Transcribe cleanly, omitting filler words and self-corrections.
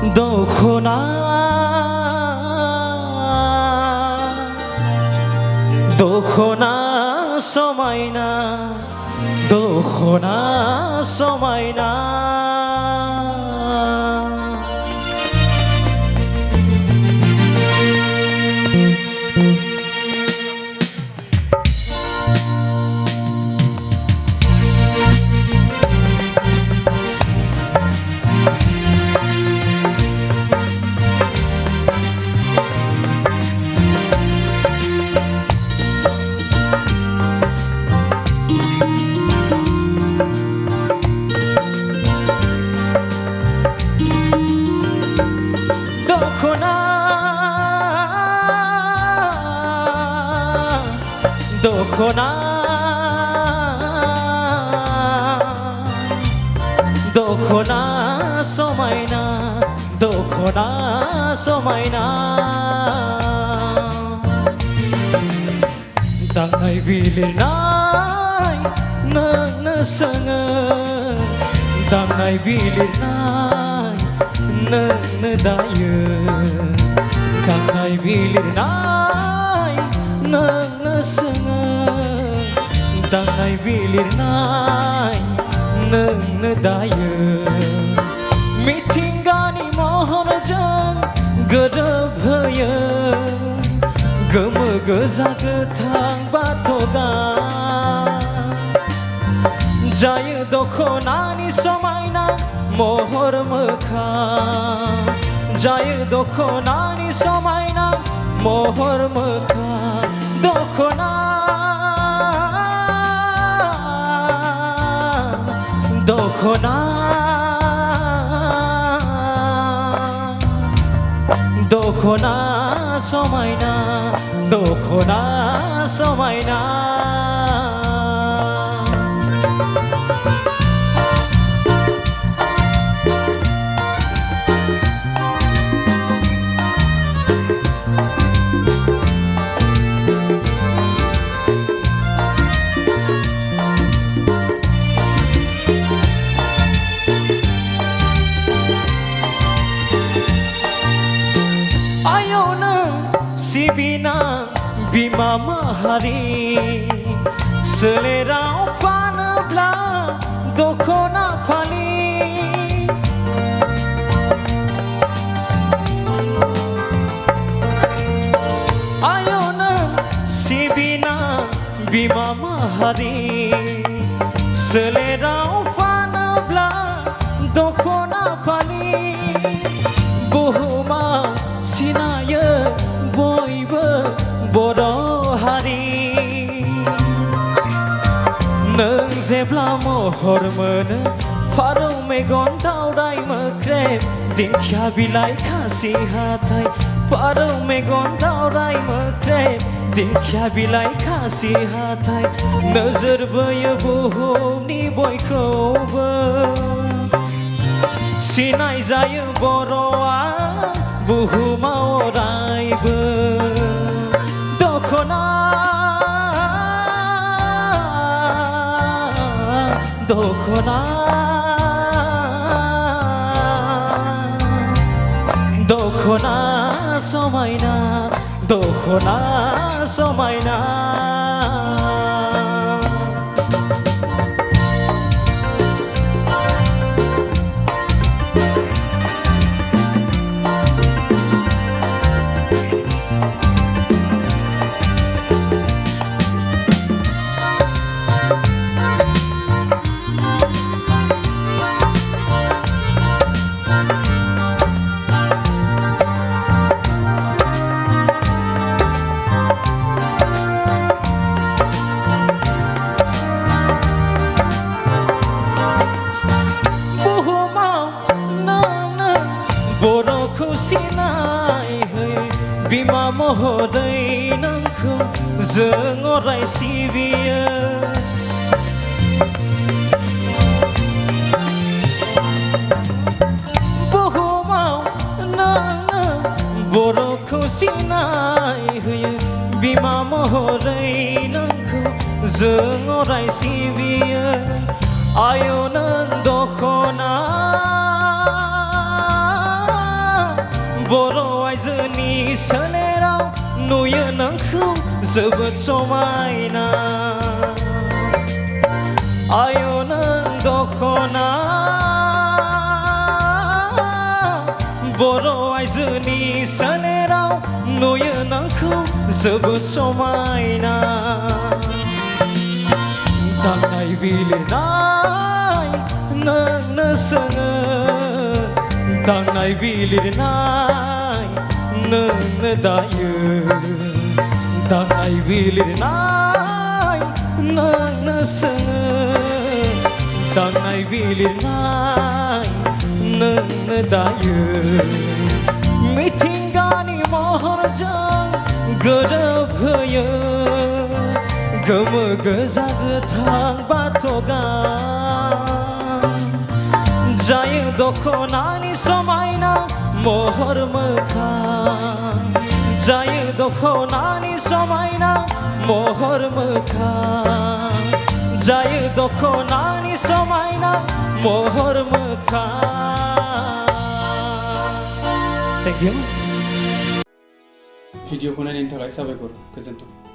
दखना दखना समायना दखना समायना दखना दखना समायना दखना समायना दांनाय बिलिरनाय नोंनो सोङो दांनाय बिलिरनाय नोंनो दायो दांनाय बिलिरनाय नोंनो सोङो दांनाय बिलिरनाय नोंनो दायो मिथिंगानि महरजों गोरोबहोयो गोमो गोजा गोथां बाथ'गां जायो दखनानि समायना महर मोखां जायो दखनानि समायना महर मोखां दखना दखना दखना समायना दखना समायना सिबिना बिमा माहारि सोलेराव फानोब्ला दखना फालि आयनो सिबिना बिमा माहारि सोलेराव फानोब्ला दखना फालि बुहुमा सिनायो बयबो बर' हारि नों जेब्ला महर मोनो फारौ मेगन दावराय मोख्रेब दिंखिया बिलाइ खासि हाथाय फारौ मेगन दावराय मोख्रेब दिंखिया बिलाइ खासि हाथाय नोजोर बोयो बुहुमनि बयखौबो सिनाय जायो बर'आ बुहुमाव अरायबो दखना दखना दखना समायना दखना समायना सिनाय होयो बिमा महरै नोंखौ जों अराय सिबियो बुहुमाव नोंनो बर'खौ सिनाय होयो बिमा महरै नोंखौ जों अराय सिबियो आय नों दखना नुयो नोंखौ जोबोद समायना आयो नों दख'ना बर' आइजोनि सोलेराव नुयो नोंखौ जोबोद समायना दांनाय बिलिरनाय नोंनो सोङो दांनाय बिलिरनाय नोंनो दायो दांनाय बिलिरनाय नोंनो सोङो दांनाय बिलिरनाय नोंनो दायो मिथिंगानि महरजों गोरोबहोयो गोमो गोजा गोथां बाथ'गां जायो दख'नानि समायना महर मोखां जायो दख'नानि समायना महर मोखां जायो दख'नानि समायना महर मोखां Thank you भिडिअखौ नायनायनि थाखाय साबायखर गोजोन्थों